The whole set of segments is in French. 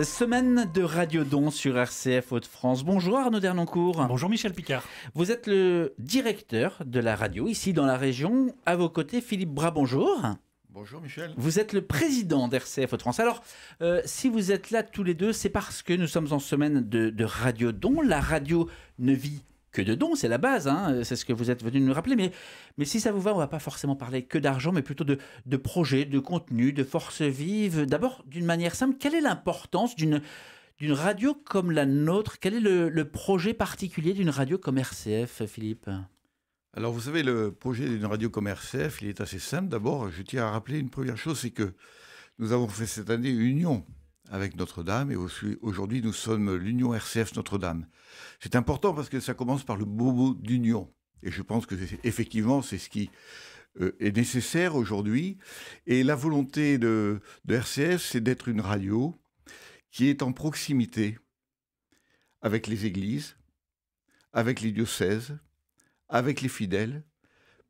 Semaine de Radio-Don sur RCF Hauts-de-France. Bonjour Arnaud Dernancourt. Bonjour Michel Picard. Vous êtes le directeur de la radio ici dans la région. À vos côtés, Philippe Bras, bonjour. Bonjour Michel. Vous êtes le président d'RCF Hauts-de-France. Alors, si vous êtes là tous les deux, c'est parce que nous sommes en semaine de Radio-Don. La radio ne vit que de dons, c'est la base, hein, c'est ce que vous êtes venu nous rappeler. Mais si ça vous va, on ne va pas forcément parler que d'argent, mais plutôt de projets, de contenu, de forces vives. D'abord, d'une manière simple, quelle est l'importance d'une radio comme la nôtre? Quel est le projet particulier d'une radio comme RCF, Philippe? Alors vous savez, le projet d'une radio comme RCF, il est assez simple. D'abord, je tiens à rappeler une première chose, c'est que nous avons fait cette année une union avec Notre-Dame, et aujourd'hui nous sommes l'Union RCF Notre-Dame. C'est important parce que ça commence par le beau mot d'union, et je pense que effectivement c'est ce qui est nécessaire aujourd'hui. Et la volonté de RCF, c'est d'être une radio qui est en proximité avec les églises, avec les diocèses, avec les fidèles,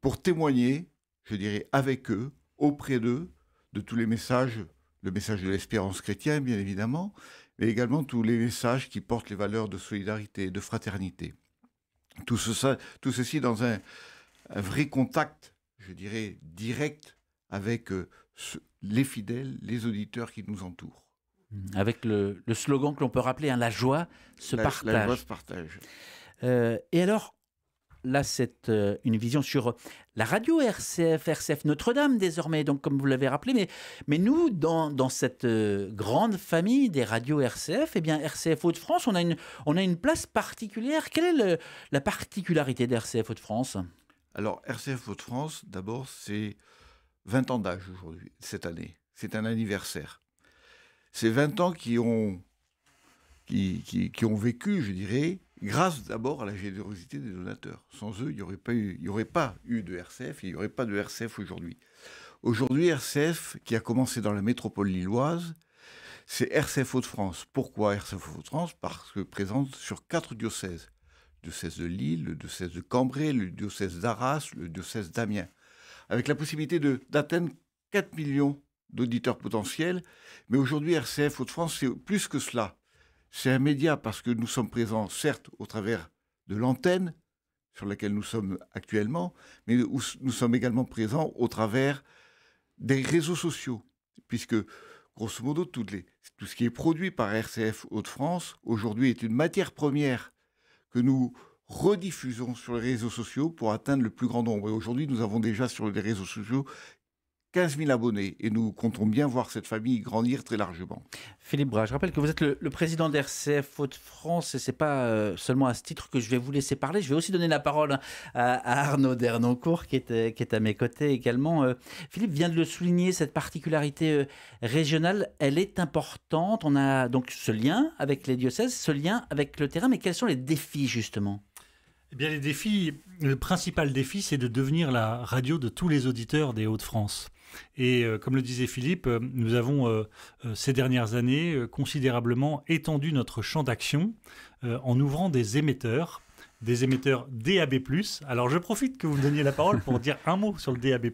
pour témoigner, je dirais, avec eux, auprès d'eux, de tous les messages, le message de l'espérance chrétienne, bien évidemment, mais également tous les messages qui portent les valeurs de solidarité, de fraternité. Tout ceci dans un vrai contact, je dirais, direct avec les fidèles, les auditeurs qui nous entourent. Avec le slogan que l'on peut rappeler, hein, la joie se partage. La joie se partage. Et alors, là, c'est une vision sur la radio RCF Notre-Dame désormais, donc comme vous l'avez rappelé. Mais nous, dans cette grande famille des radios RCF, eh bien RCF Hauts-de-France, on a une place particulière. Quelle est la particularité d'RCF Hauts-de-France? Alors, RCF Hauts-de-France, d'abord, c'est 20 ans d'âge aujourd'hui, cette année. C'est un anniversaire. C'est 20 ans qui ont vécu, je dirais, grâce d'abord à la générosité des donateurs. Sans eux, il n'y aurait pas eu de RCF, il n'y aurait pas de RCF aujourd'hui. Aujourd'hui, RCF, qui a commencé dans la métropole lilloise, c'est RCF Hauts-de-France. Pourquoi RCF Hauts-de-France? Parce que présente sur 4 diocèses. Le diocèse de Lille, le diocèse de Cambrai, le diocèse d'Arras, le diocèse d'Amiens. Avec la possibilité d'atteindre 4 millions d'auditeurs potentiels. Mais aujourd'hui, RCF Hauts-de-France, c'est plus que cela. C'est un média parce que nous sommes présents, certes, au travers de l'antenne sur laquelle nous sommes actuellement, mais nous sommes également présents au travers des réseaux sociaux, puisque, grosso modo, tout ce qui est produit par RCF Hauts-de-France, aujourd'hui, est une matière première que nous rediffusons sur les réseaux sociaux pour atteindre le plus grand nombre. Et aujourd'hui, nous avons déjà sur les réseaux sociaux 15 000 abonnés, et nous comptons bien voir cette famille grandir très largement. Philippe Bras, je rappelle que vous êtes le président d'RCF Hauts-de-France, et ce n'est pas seulement à ce titre que je vais vous laisser parler. Je vais aussi donner la parole à Arnaud Dernancourt, qui est à mes côtés également. Philippe vient de le souligner, cette particularité régionale, elle est importante. On a donc ce lien avec les diocèses, ce lien avec le terrain, mais quels sont les défis justement ? Eh bien, le principal défi, c'est de devenir la radio de tous les auditeurs des Hauts-de-France. Et comme le disait Philippe, nous avons ces dernières années considérablement étendu notre champ d'action en ouvrant des émetteurs DAB+. Alors je profite que vous me donniez la parole pour dire un mot sur le DAB+.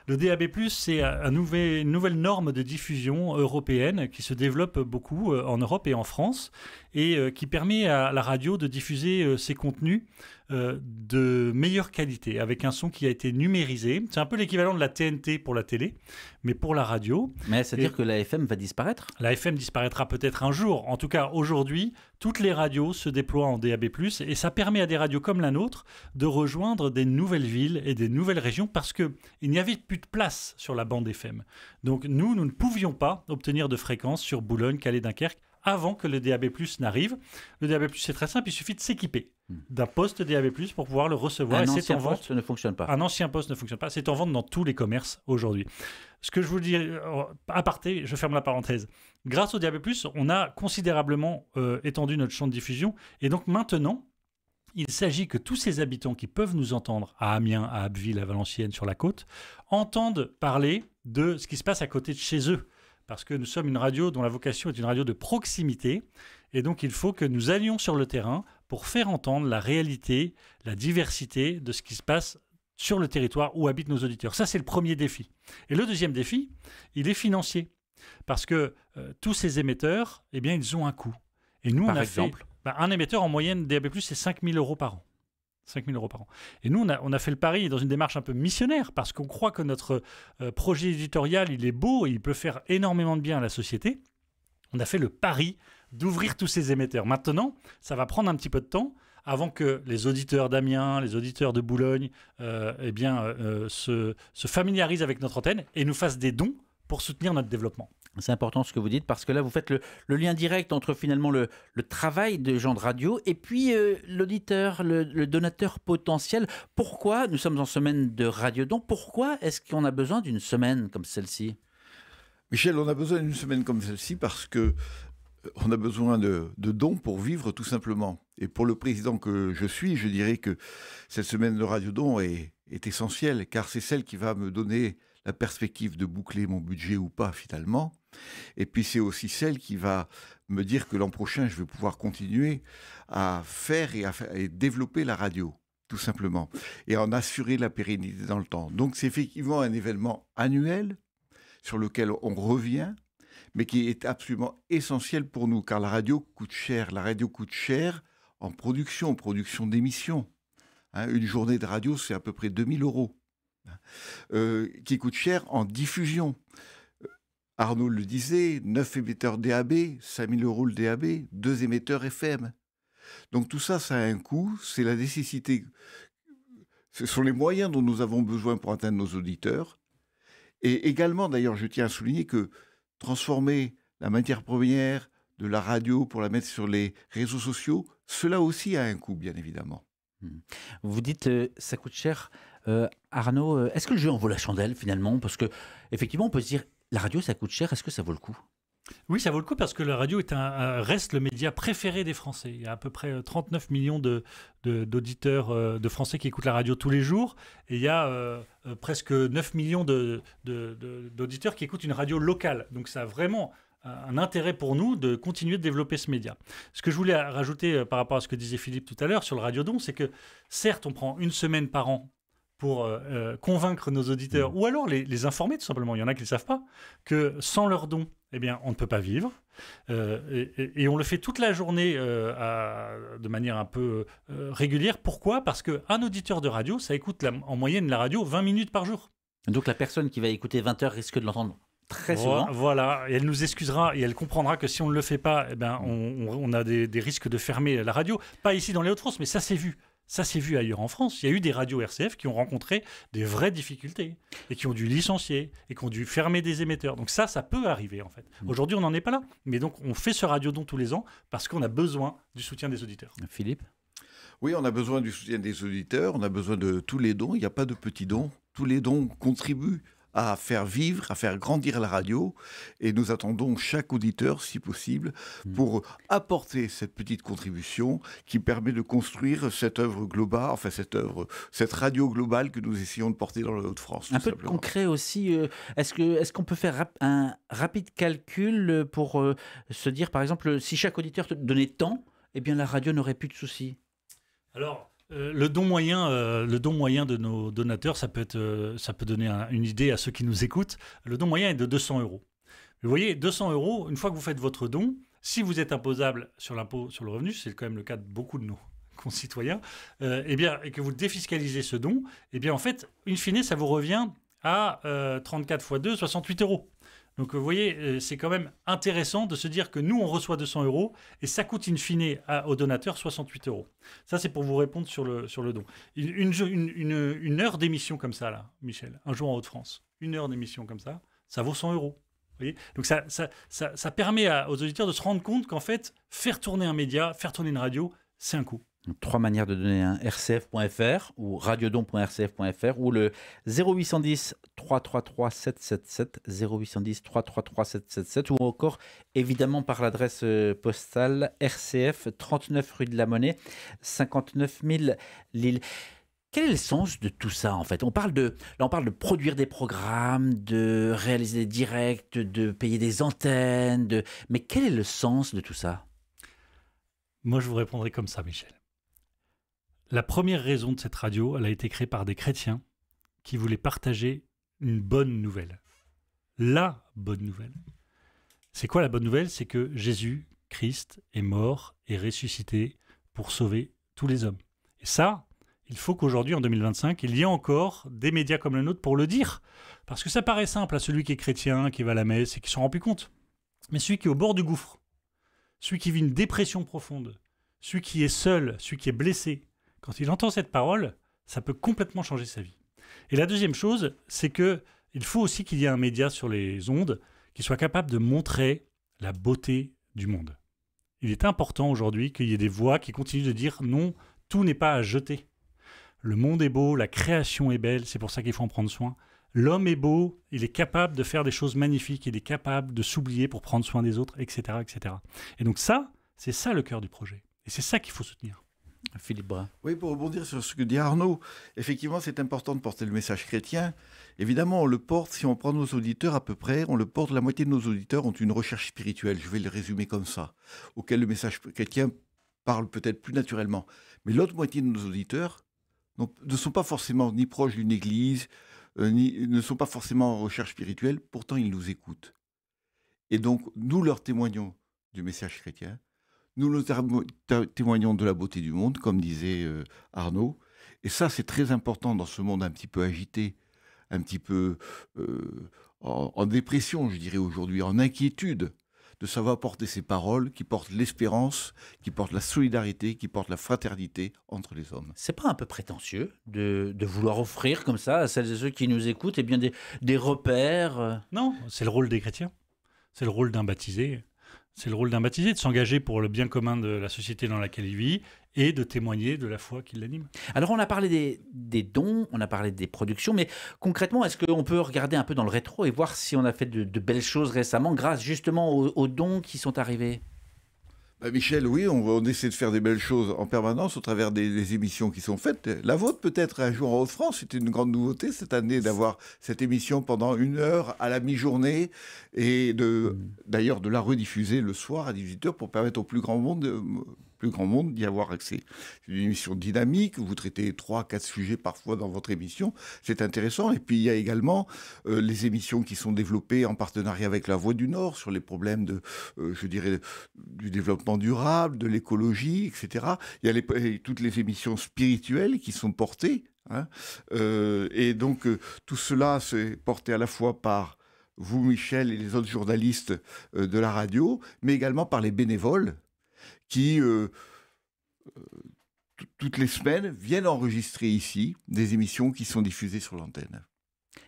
Le DAB+, c'est une nouvelle norme de diffusion européenne qui se développe beaucoup en Europe et en France et qui permet à la radio de diffuser ses contenus de meilleure qualité avec un son qui a été numérisé. C'est un peu l'équivalent de la TNT pour la télé, mais pour la radio. Mais c'est-à-dire que la FM va disparaître ? La FM disparaîtra peut-être un jour. En tout cas, aujourd'hui, toutes les radios se déploient en DAB+, et ça permet à des radios comme la nôtre de rejoindre des nouvelles villes et des nouvelles régions parce qu'il n'y avait plus de place sur la bande FM. Donc nous ne pouvions pas obtenir de fréquences sur Boulogne, Calais, Dunkerque avant que le DAB+ n'arrive. Le DAB+, c'est très simple, il suffit de s'équiper d'un poste DAB+, pour pouvoir le recevoir. Un ancien poste ne fonctionne pas. Un ancien poste ne fonctionne pas. C'est en vente dans tous les commerces aujourd'hui. Ce que je vous dis, aparté, je ferme la parenthèse. Grâce au DAB+, on a considérablement étendu notre champ de diffusion. Et donc maintenant, il s'agit que tous ces habitants qui peuvent nous entendre à Amiens, à Abbeville, à Valenciennes, sur la côte, entendent parler de ce qui se passe à côté de chez eux. Parce que nous sommes une radio dont la vocation est une radio de proximité. Et donc, il faut que nous allions sur le terrain pour faire entendre la réalité, la diversité de ce qui se passe sur le territoire où habitent nos auditeurs. Ça, c'est le premier défi. Et le deuxième défi, il est financier. Parce que tous ces émetteurs, eh bien, ils ont un coût. Et nous, Par on a exemple fait... un émetteur, en moyenne, DAB+, c'est 5 000 € par an. 5 000 € par an. Et nous, on a fait le pari dans une démarche un peu missionnaire, parce qu'on croit que notre projet éditorial, il est beau et il peut faire énormément de bien à la société. On a fait le pari d'ouvrir tous ces émetteurs. Maintenant, ça va prendre un petit peu de temps avant que les auditeurs d'Amiens, les auditeurs de Boulogne, se familiarisent avec notre antenne et nous fassent des dons pour soutenir notre développement. C'est important ce que vous dites, parce que là, vous faites le lien direct entre finalement le travail de gens de radio et puis l'auditeur, le donateur potentiel. Pourquoi nous sommes en semaine de Radiodon? Pourquoi est-ce qu'on a besoin d'une semaine comme celle-ci? Michel, on a besoin d'une semaine comme celle-ci parce que on a besoin de dons pour vivre tout simplement. Et pour le président que je suis, je dirais que cette semaine de Radiodon est essentielle, car c'est celle qui va me donner la perspective de boucler mon budget ou pas finalement. Et puis c'est aussi celle qui va me dire que l'an prochain, je vais pouvoir continuer à faire et développer la radio, tout simplement, et en assurer la pérennité dans le temps. Donc c'est effectivement un événement annuel sur lequel on revient, mais qui est absolument essentiel pour nous, car la radio coûte cher. La radio coûte cher en production d'émissions. Une journée de radio, c'est à peu près 2 000 €. Qui coûte cher en diffusion. Arnaud le disait, 9 émetteurs DAB, 5 000 € le DAB, 2 émetteurs FM. Donc tout ça, ça a un coût, c'est la nécessité. Ce sont les moyens dont nous avons besoin pour atteindre nos auditeurs. Et également, d'ailleurs, je tiens à souligner que transformer la matière première de la radio pour la mettre sur les réseaux sociaux, cela aussi a un coût, bien évidemment. Vous dites ça coûte cher. Arnaud, est-ce que le jeu en vaut la chandelle finalement? Parce que effectivement, on peut se dire la radio, ça coûte cher. Est-ce que ça vaut le coup? Oui, ça vaut le coup parce que la radio reste le média préféré des Français. Il y a à peu près 39 millions d'auditeurs de Français qui écoutent la radio tous les jours. Et il y a presque 9 millions d'auditeurs qui écoutent une radio locale. Donc ça a vraiment un intérêt pour nous de continuer de développer ce média. Ce que je voulais rajouter par rapport à ce que disait Philippe tout à l'heure sur le Radiodon, c'est que certes, on prend une semaine par an pour convaincre nos auditeurs, ou alors les informer tout simplement, il y en a qui ne le savent pas, que sans leur don, eh bien, on ne peut pas vivre. Et on le fait toute la journée de manière un peu régulière. Pourquoi? Parce qu'un auditeur de radio, ça écoute en moyenne la radio 20 minutes par jour. Donc la personne qui va écouter 20 heures risque de l'entendre très souvent. Voilà, et elle nous excusera et elle comprendra que si on ne le fait pas, eh ben, on a des risques de fermer la radio. Pas ici dans les Hauts-de-France, mais ça s'est vu. Ça s'est vu ailleurs en France. Il y a eu des radios RCF qui ont rencontré des vraies difficultés et qui ont dû licencier et qui ont dû fermer des émetteurs. Donc ça peut arriver en fait. Aujourd'hui, on n'en est pas là. Mais donc, on fait ce Radiodon tous les ans parce qu'on a besoin du soutien des auditeurs. Philippe? Oui, on a besoin du soutien des auditeurs. On a besoin de tous les dons. Il n'y a pas de petits dons. Tous les dons contribuent à faire vivre, à faire grandir la radio. Et nous attendons chaque auditeur, si possible, pour apporter cette petite contribution qui permet de construire cette œuvre globale, enfin cette radio globale que nous essayons de porter dans le Hauts-de-France. Un peu de concret aussi. Est-ce qu'on peut faire un rapide calcul pour se dire, par exemple, si chaque auditeur te donnait tant, eh bien la radio n'aurait plus de soucis? Alors, le don moyen de nos donateurs, ça peut donner une idée à ceux qui nous écoutent. Le don moyen est de 200 €. Vous voyez, 200 €, une fois que vous faites votre don, si vous êtes imposable sur l'impôt sur le revenu, c'est quand même le cas de beaucoup de nos concitoyens, et que vous défiscalisez ce don, eh bien en fait, in fine, ça vous revient à 34 x 2, 68 €. Donc vous voyez, c'est quand même intéressant de se dire que nous, on reçoit 200 € et ça coûte in fine aux donateurs 68 €. Ça, c'est pour vous répondre sur le don. Une heure d'émission comme ça, là, Michel, un jour en Hauts-de-France, une heure d'émission comme ça, ça vaut 100 €. Vous voyez, donc ça permet aux auditeurs de se rendre compte qu'en fait, faire tourner un média, faire tourner une radio, c'est un coût. 3 manières de donner un rcf.fr ou radiodon.rcf.fr ou le 0810 333 777 0810 333 777 ou encore évidemment par l'adresse postale RCF 39 rue de la Monnaie 59 000 Lille. Quel est le sens de tout ça en fait? On parle de produire des programmes, de réaliser des directs, de payer des antennes, mais quel est le sens de tout ça? Moi je vous répondrai comme ça, Michel. La première raison de cette radio, elle a été créée par des chrétiens qui voulaient partager une bonne nouvelle. La bonne nouvelle. C'est quoi la bonne nouvelle? C'est que Jésus, Christ, est mort et ressuscité pour sauver tous les hommes. Et ça, il faut qu'aujourd'hui, en 2025, il y ait encore des médias comme le nôtre pour le dire. Parce que ça paraît simple à celui qui est chrétien, qui va à la messe et qui s'en rend plus compte. Mais celui qui est au bord du gouffre, celui qui vit une dépression profonde, celui qui est seul, celui qui est blessé, quand il entend cette parole, ça peut complètement changer sa vie. Et la deuxième chose, c'est qu'il faut aussi qu'il y ait un média sur les ondes qui soit capable de montrer la beauté du monde. Il est important aujourd'hui qu'il y ait des voix qui continuent de dire non, tout n'est pas à jeter. Le monde est beau, la création est belle, c'est pour ça qu'il faut en prendre soin. L'homme est beau, il est capable de faire des choses magnifiques, il est capable de s'oublier pour prendre soin des autres, etc., etc. Et donc ça, c'est ça le cœur du projet. Et c'est ça qu'il faut soutenir. Philippe Brun. Oui, pour rebondir sur ce que dit Arnaud, effectivement, c'est important de porter le message chrétien. Évidemment, on le porte, si on prend nos auditeurs à peu près, on le porte, la moitié de nos auditeurs ont une recherche spirituelle, je vais le résumer comme ça, auquel le message chrétien parle peut-être plus naturellement. Mais l'autre moitié de nos auditeurs ne sont pas forcément ni proches d'une église, ne sont pas forcément en recherche spirituelle, pourtant ils nous écoutent. Et donc, nous leur témoignons du message chrétien, nous leur témoignons de la beauté du monde, comme disait Arnaud. Et ça, c'est très important dans ce monde un petit peu agité, un petit peu en dépression, je dirais aujourd'hui, en inquiétude, de savoir porter ces paroles qui portent l'espérance, qui portent la solidarité, qui portent la fraternité entre les hommes. C'est pas un peu prétentieux de vouloir offrir comme ça à celles et ceux qui nous écoutent eh bien des repères Non, c'est le rôle des chrétiens. C'est le rôle d'un baptisé. C'est le rôle d'un baptisé de s'engager pour le bien commun de la société dans laquelle il vit et de témoigner de la foi qui l'anime. Alors on a parlé des dons, on a parlé des productions, mais concrètement, est-ce qu'on peut regarder un peu dans le rétro et voir si on a fait de belles choses récemment grâce justement aux dons qui sont arrivés? Michel, oui, on essaie de faire des belles choses en permanence au travers des émissions qui sont faites. La vôtre, peut-être, un jour en Haute-France, c'était une grande nouveauté cette année d'avoir cette émission pendant 1 heure à la mi-journée et d'ailleurs de la rediffuser le soir à 18h pour permettre au plus grand monde d'y avoir accès. C'est une émission dynamique, vous traitez 3-4 sujets parfois dans votre émission, c'est intéressant. Et puis il y a également les émissions qui sont développées en partenariat avec La Voix du Nord sur les problèmes je dirais, du développement durable, de l'écologie, etc. Il y a toutes les émissions spirituelles qui sont portées. Et donc tout cela, c'est porté à la fois par vous, Michel, et les autres journalistes de la radio, mais également par les bénévoles qui, toutes les semaines, viennent enregistrer ici des émissions qui sont diffusées sur l'antenne.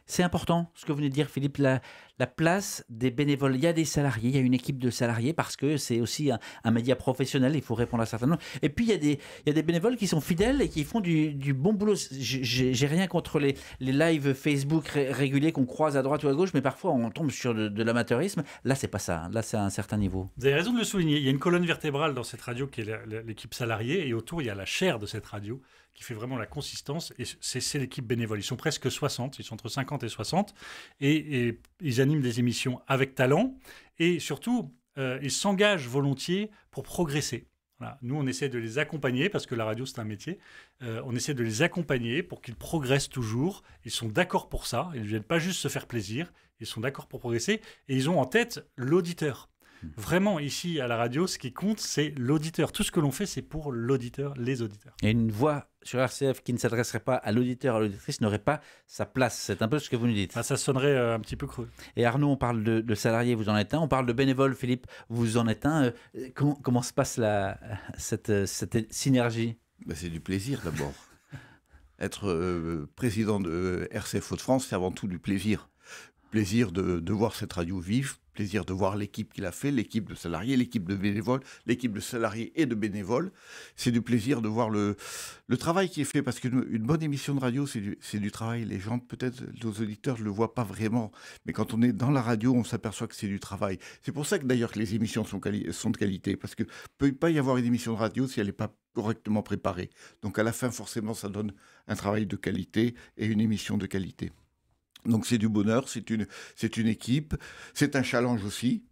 C'est important, ce que vous venez de dire, Philippe, la place des bénévoles. Il y a des salariés, il y a une équipe de salariés, parce que c'est aussi un média professionnel, il faut répondre à certains noms. Et puis, il y a des bénévoles qui sont fidèles et qui font du bon boulot. J'ai rien contre les lives Facebook réguliers qu'on croise à droite ou à gauche, mais parfois, on tombe sur de l'amateurisme. Là, c'est pas ça. Là, c'est à un certain niveau. Vous avez raison de le souligner. Il y a une colonne vertébrale dans cette radio qui est l'équipe salariée, et autour, il y a la chair de cette radio qui fait vraiment la consistance, et c'est l'équipe bénévole. Ils sont presque 60, ils sont entre 50 et 60, et ils animent des émissions avec talent, et surtout, ils s'engagent volontiers pour progresser. Voilà. Nous, on essaie de les accompagner, parce que la radio, c'est un métier, on essaie de les accompagner pour qu'ils progressent toujours. Ils sont d'accord pour ça, ils ne viennent pas juste se faire plaisir, ils sont d'accord pour progresser, et ils ont en tête l'auditeur. Vraiment, ici, à la radio, ce qui compte, c'est l'auditeur. Tout ce que l'on fait, c'est pour l'auditeur, les auditeurs. Et une voix sur RCF qui ne s'adresserait pas à l'auditeur, à l'auditrice, n'aurait pas sa place. C'est un peu ce que vous nous dites. Ah, ça sonnerait un petit peu creux. Et Arnaud, on parle de salariés, vous en êtes un. On parle de bénévoles, Philippe, vous en êtes un. Comment se passe cette synergie? C'est du plaisir, d'abord. Être président de RCF Hauts-de-France, c'est avant tout du plaisir. Plaisir de voir cette radio vivre, plaisir de voir l'équipe qu'il a fait, l'équipe de salariés, l'équipe de bénévoles, l'équipe de salariés et de bénévoles. C'est du plaisir de voir le travail qui est fait, parce qu'une bonne émission de radio, c'est du travail. Les gens, peut-être, nos auditeurs ne le voient pas vraiment, mais quand on est dans la radio, on s'aperçoit que c'est du travail. C'est pour ça que d'ailleurs que les émissions sont de qualité, parce qu'il ne peut pas y avoir une émission de radio si elle n'est pas correctement préparée. Donc à la fin, forcément, ça donne un travail de qualité et une émission de qualité. Donc c'est du bonheur, c'est une équipe, c'est un challenge aussi,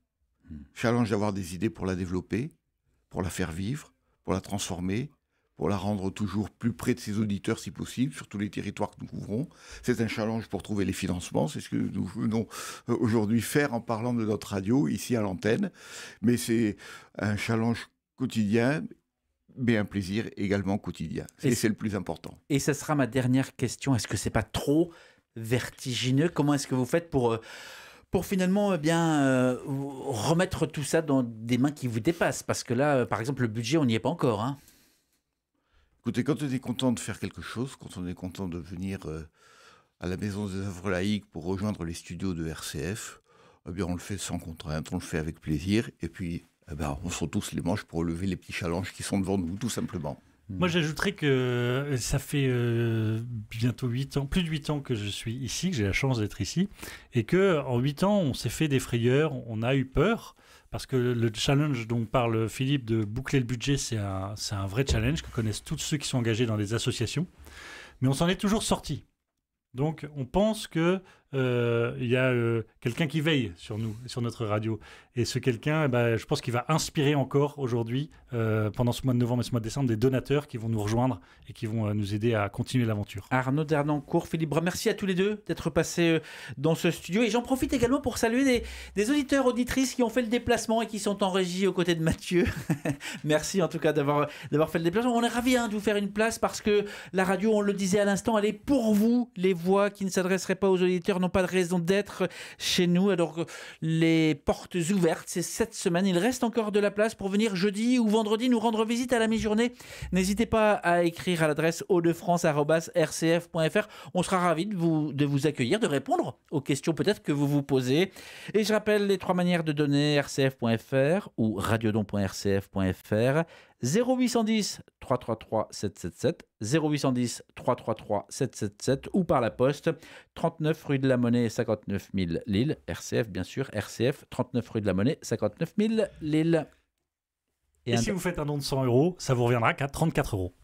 challenge d'avoir des idées pour la développer, pour la faire vivre, pour la transformer, pour la rendre toujours plus près de ses auditeurs si possible, sur tous les territoires que nous couvrons. C'est un challenge pour trouver les financements, c'est ce que nous venons aujourd'hui faire en parlant de notre radio ici à l'antenne. Mais c'est un challenge quotidien, mais un plaisir également quotidien. C'est le plus important. Et ce sera ma dernière question. Est-ce que c'est pas trop vertigineux? Comment est-ce que vous faites pour finalement remettre tout ça dans des mains qui vous dépassent? Parce que là, par exemple, le budget, on n'y est pas encore. Hein. Écoutez, quand on est content de faire quelque chose, quand on est content de venir à la Maison des œuvres laïques pour rejoindre les studios de RCF, eh bien, on le fait sans contrainte, on le fait avec plaisir. Et puis, on se retrousse les manches pour relever les petits challenges qui sont devant nous, tout simplement. Moi, j'ajouterais que ça fait bientôt 8 ans, plus de 8 ans que je suis ici, que j'ai la chance d'être ici, et qu'en 8 ans, on s'est fait des frayeurs, on a eu peur, parce que le challenge dont parle Philippe de boucler le budget, c'est un vrai challenge que connaissent tous ceux qui sont engagés dans des associations, mais on s'en est toujours sorti. Donc, on pense qu'il y a quelqu'un qui veille sur nous, sur notre radio. Et ce quelqu'un, je pense qu'il va inspirer encore aujourd'hui, pendant ce mois de novembre et ce mois de décembre, des donateurs qui vont nous rejoindre et qui vont nous aider à continuer l'aventure. Arnaud Dernancourt, Philippe Brun, merci à tous les deux d'être passés dans ce studio. Et j'en profite également pour saluer des auditeurs, auditrices qui ont fait le déplacement et qui sont en régie aux côtés de Mathieu. Merci en tout cas d'avoir fait le déplacement. On est ravis de vous faire une place parce que la radio, on le disait à l'instant, elle est pour vous. Les voix qui ne s'adresseraient pas aux auditeurs n'ont pas de raison d'être chez nous. Alors les portes ouvertes, c'est cette semaine. Il reste encore de la place pour venir jeudi ou vendredi nous rendre visite à la mi-journée. N'hésitez pas à écrire à l'adresse hautdefrance@rcf.fr. On sera ravis de vous accueillir, de répondre aux questions peut-être que vous vous posez. Et je rappelle les 3 manières de donner: rcf.fr ou radiodon.rcf.fr, 0810 333 777, 0810 333 777 ou par la poste 39 rue de la Monnaie 59 000 Lille, RCF bien sûr, RCF 39 rue de la Monnaie 59 000 Lille. Et si vous faites un don de 100 €, ça vous reviendra qu'à 34 €.